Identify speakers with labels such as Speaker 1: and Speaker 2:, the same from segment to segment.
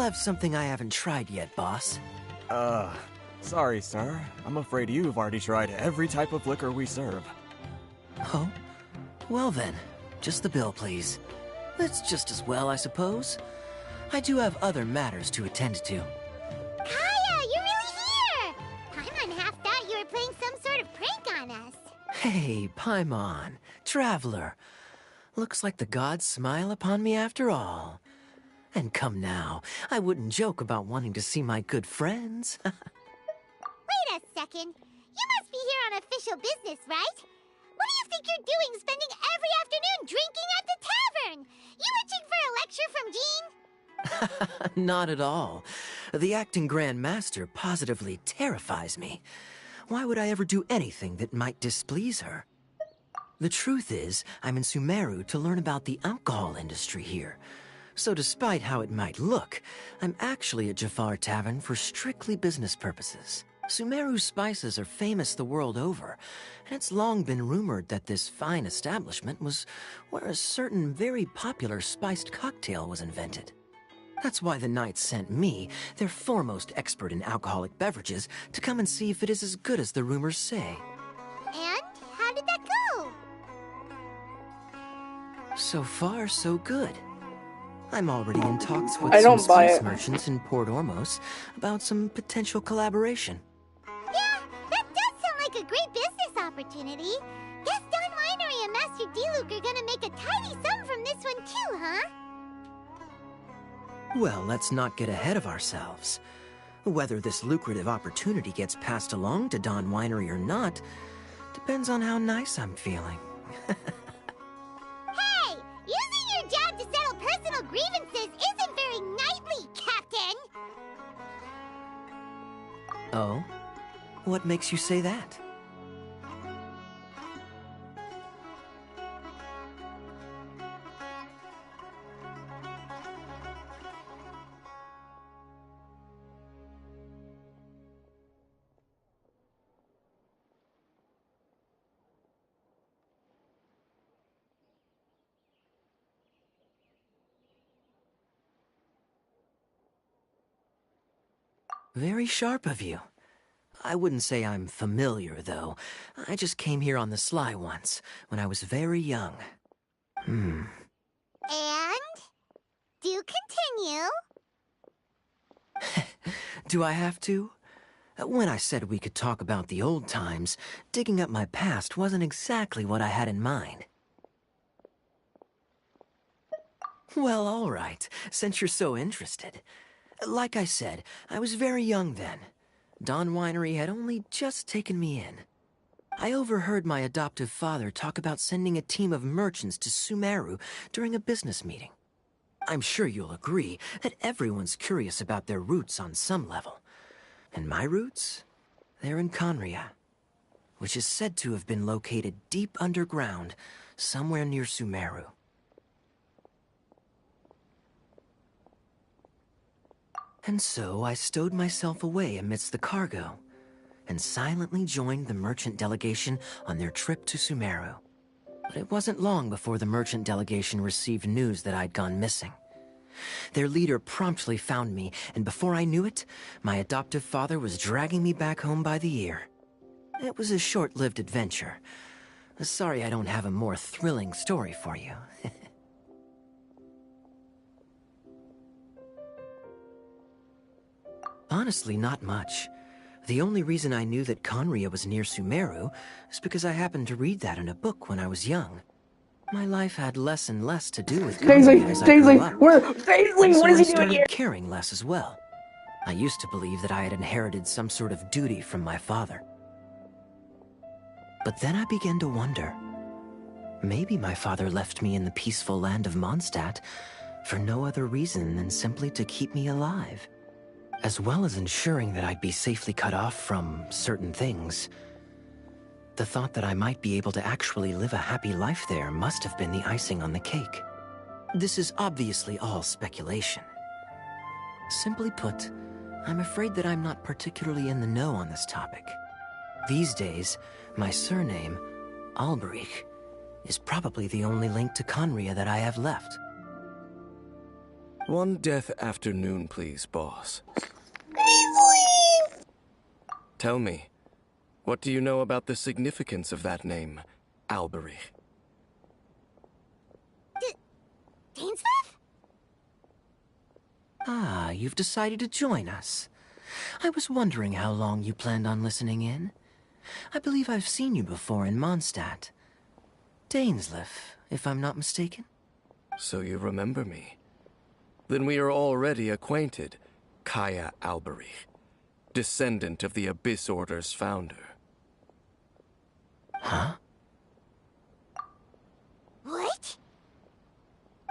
Speaker 1: have something I haven't tried yet, boss.
Speaker 2: Sorry, sir. I'm afraid you've already tried every type of liquor we serve.
Speaker 1: Oh? Well then, just the bill, please. That's just as well, I suppose. I do have other matters to attend to.
Speaker 3: Kaeya, you're really here! Paimon half thought you were playing some sort of prank on us.
Speaker 1: Hey, Paimon, traveler. Looks like the gods smile upon me after all. And come now, I wouldn't joke about wanting to see my good friends.
Speaker 3: Wait a second. You must be here on official business, right? What do you think you're doing spending every afternoon drinking at the tavern? You itching for a lecture from Jean?
Speaker 1: Not at all. The acting Grand Master positively terrifies me. Why would I ever do anything that might displease her? The truth is, I'm in Sumeru to learn about the alcohol industry here. So despite how it might look, I'm actually at Jafar Tavern for strictly business purposes. Sumeru's spices are famous the world over, and it's long been rumored that this fine establishment was where a certain very popular spiced cocktail was invented. That's why the Knights sent me, their foremost expert in alcoholic beverages, to come and see if it is as good as the rumors say.
Speaker 3: And how did that go?
Speaker 1: So far, so good. I'm already in talks with
Speaker 4: I
Speaker 1: some
Speaker 4: don't buy
Speaker 1: spice
Speaker 4: it.
Speaker 1: merchants in Port Ormos about some potential collaboration.
Speaker 3: Yeah, that does sound like a great business opportunity. Guess Don Winery and Master D-Luke are gonna make a tidy sum from this one too, huh?
Speaker 1: Well, let's not get ahead of ourselves. Whether this lucrative opportunity gets passed along to Don Winery or not depends on how nice I'm feeling.
Speaker 3: Hey, using your job to settle personal grievances isn't very knightly, Captain!
Speaker 1: Oh? What makes you say that? Very sharp of you. I wouldn't say I'm familiar, though. I just came here on the sly once, when I was very young.
Speaker 3: And? Do continue.
Speaker 1: Do I have to? When I said we could talk about the old times, digging up my past wasn't exactly what I had in mind. Well, all right, since you're so interested. Like I said, I was very young then. Don Winery had only just taken me in. I overheard my adoptive father talk about sending a team of merchants to Sumeru during a business meeting. I'm sure you'll agree that everyone's curious about their roots on some level. And my roots? They're in Kaeya, which is said to have been located deep underground, somewhere near Sumeru. And so I stowed myself away amidst the cargo, and silently joined the merchant delegation on their trip to Sumeru. But it wasn't long before the merchant delegation received news that I'd gone missing. Their leader promptly found me, and before I knew it, my adoptive father was dragging me back home by the ear. It was a short-lived adventure. Sorry I don't have a more thrilling story for you. Honestly, not much. The only reason I knew that Kaeya was near Sumeru is because I happened to read that in a book when I was young. My life had less and less to do with Kaeya as I grew up.
Speaker 4: Daisley,
Speaker 1: So
Speaker 4: what is
Speaker 1: I
Speaker 4: he doing
Speaker 1: started
Speaker 4: here?
Speaker 1: caring less as well. I used to believe that I had inherited some sort of duty from my father. But then I began to wonder. Maybe my father left me in the peaceful land of Mondstadt for no other reason than simply to keep me alive. As well as ensuring that I'd be safely cut off from certain things. The thought that I might be able to actually live a happy life there must have been the icing on the cake. This is obviously all speculation. Simply put, I'm afraid that I'm not particularly in the know on this topic. These days, my surname, Alberich, is probably the only link to Kaeya that I have left.
Speaker 2: One death afternoon, please, boss. Tell me, what do you know about the significance of that name, Alberich?
Speaker 3: Dainsleif?
Speaker 1: Ah, you've decided to join us. I was wondering how long you planned on listening in. I believe I've seen you before in Mondstadt. Dainsleif, if I'm not mistaken.
Speaker 2: So you remember me. Then we are already acquainted, Kaeya Alberich, descendant of the Abyss Order's founder.
Speaker 1: Huh?
Speaker 3: What?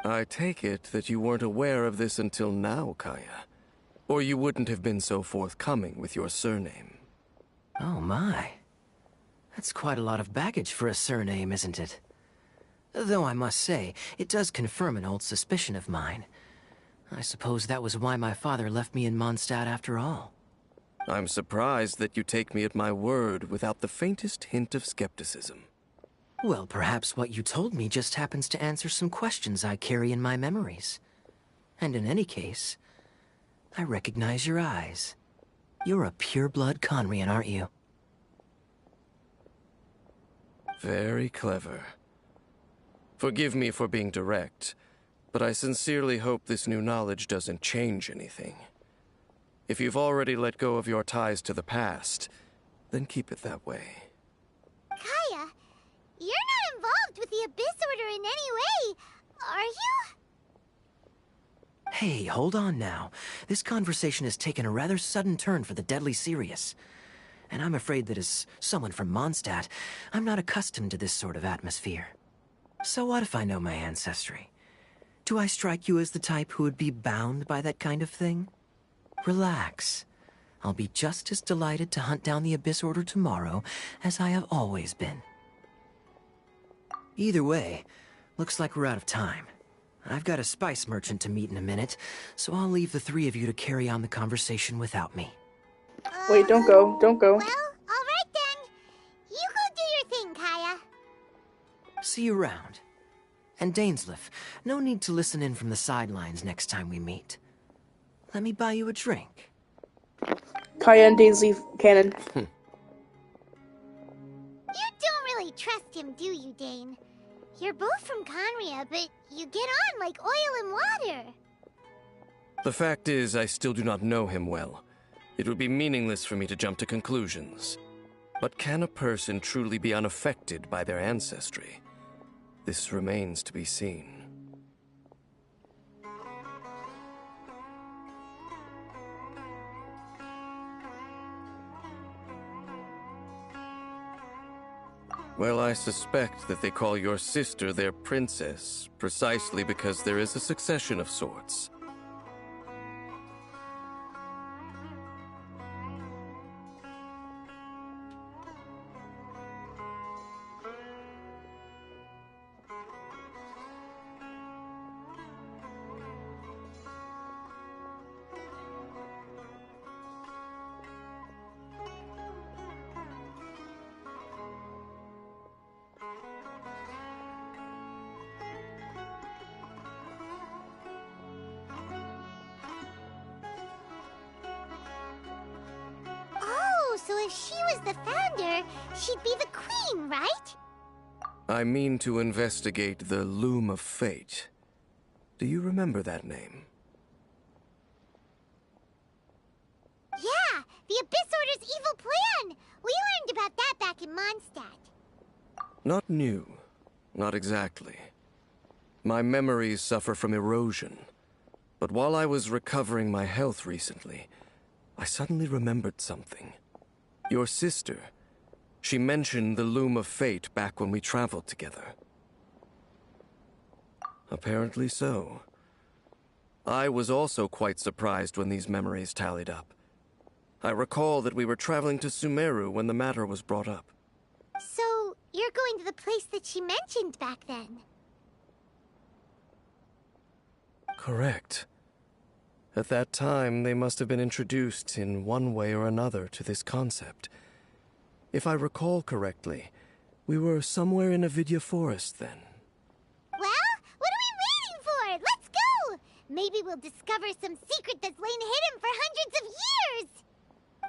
Speaker 2: I take it that you weren't aware of this until now, Kaeya. Or you wouldn't have been so forthcoming with your surname.
Speaker 1: Oh my. That's quite a lot of baggage for a surname, isn't it? Though I must say, it does confirm an old suspicion of mine. I suppose that was why my father left me in Mondstadt after all.
Speaker 2: I'm surprised that you take me at my word without the faintest hint of skepticism.
Speaker 1: Well, perhaps what you told me just happens to answer some questions I carry in my memories. And in any case, I recognize your eyes. You're a pure-blood Conrian, aren't you?
Speaker 2: Very clever. Forgive me for being direct, but I sincerely hope this new knowledge doesn't change anything. If you've already let go of your ties to the past, then keep it that way.
Speaker 3: Kaeya, you're not involved with the Abyss Order in any way, are you?
Speaker 1: Hey, hold on now. This conversation has taken a rather sudden turn for the deadly serious. And I'm afraid that as someone from Mondstadt, I'm not accustomed to this sort of atmosphere. So what if I know my ancestry? Do I strike you as the type who would be bound by that kind of thing? Relax. I'll be just as delighted to hunt down the Abyss Order tomorrow as I have always been. Either way, looks like we're out of time. I've got a spice merchant to meet in a minute, so I'll leave the three of you to carry on the conversation without me.
Speaker 4: Wait, don't go. Don't go.
Speaker 3: Well, alright then. You go do your thing, Kaeya.
Speaker 1: See you around. And Dainsleif, no need to listen in from the sidelines next time we meet. Let me buy you a drink.
Speaker 4: Kaeya and Dainsleif canon.
Speaker 3: You don't really trust him, do you, Dane? You're both from Conria, but you get on like oil and water.
Speaker 2: The fact is, I still do not know him well. It would be meaningless for me to jump to conclusions. But can a person truly be unaffected by their ancestry? This remains to be seen. Well, I suspect that they call your sister their princess, precisely because there is a succession of sorts.
Speaker 3: Oh, so if she was the founder, she'd be the queen, right?
Speaker 2: I mean to investigate the Loom of Fate. Do you remember that name?
Speaker 3: Yeah, the Abyss Order's evil plan! We learned about that back in Mondstadt.
Speaker 2: Not new. Not exactly. My memories suffer from erosion. But while I was recovering my health recently, I suddenly remembered something. Your sister. She mentioned the Loom of Fate back when we traveled together. Apparently so. I was also quite surprised when these memories tallied up. I recall that we were traveling to Sumeru when the matter was brought up.
Speaker 3: So, you're going to the place that she mentioned back then?
Speaker 2: Correct. At that time, they must have been introduced in one way or another to this concept. If I recall correctly, we were somewhere in Avidya Forest then.
Speaker 3: Well, what are we waiting for? Let's go! Maybe will discover some secret that's lain hidden for hundreds of years!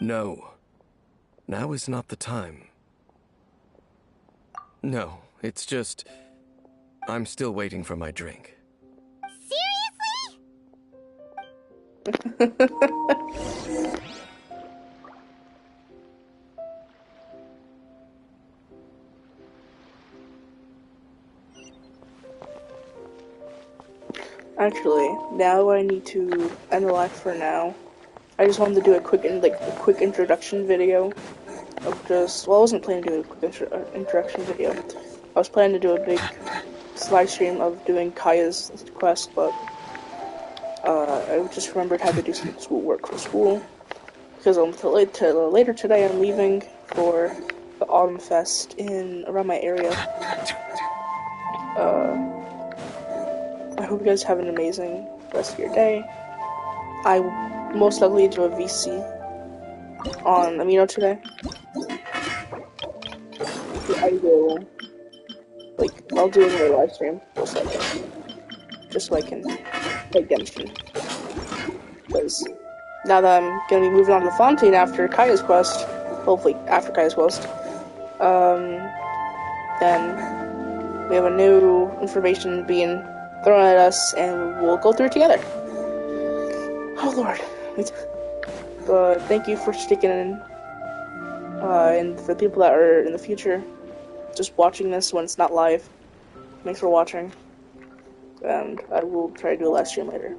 Speaker 2: No. Now is not the time. No, it's just... I'm still waiting for my drink.
Speaker 3: Seriously?
Speaker 4: Actually, now I need to end the live for now. I just wanted to do a quick introduction video of just, well, I wasn't planning to do a quick introduction video. I was planning to do a big live stream of doing Kaeya's quest, but I just remembered how to do some schoolwork for school, because later today I'm leaving for the Autumn Fest around my area. I hope you guys have an amazing rest of your day. I will most likely do a VC on Amino today. I'll do another live stream, most likely. Just so I can play Genshin. Because now that I'm gonna be moving on to Fontaine after Kaeya's quest, hopefully after Kaeya's quest, then we have a new information being thrown at us, and we'll go through it together. Oh Lord. But thank you for sticking in, and for the people that are in the future, just watching this when it's not live, thanks for watching, and I will try to do a live stream later.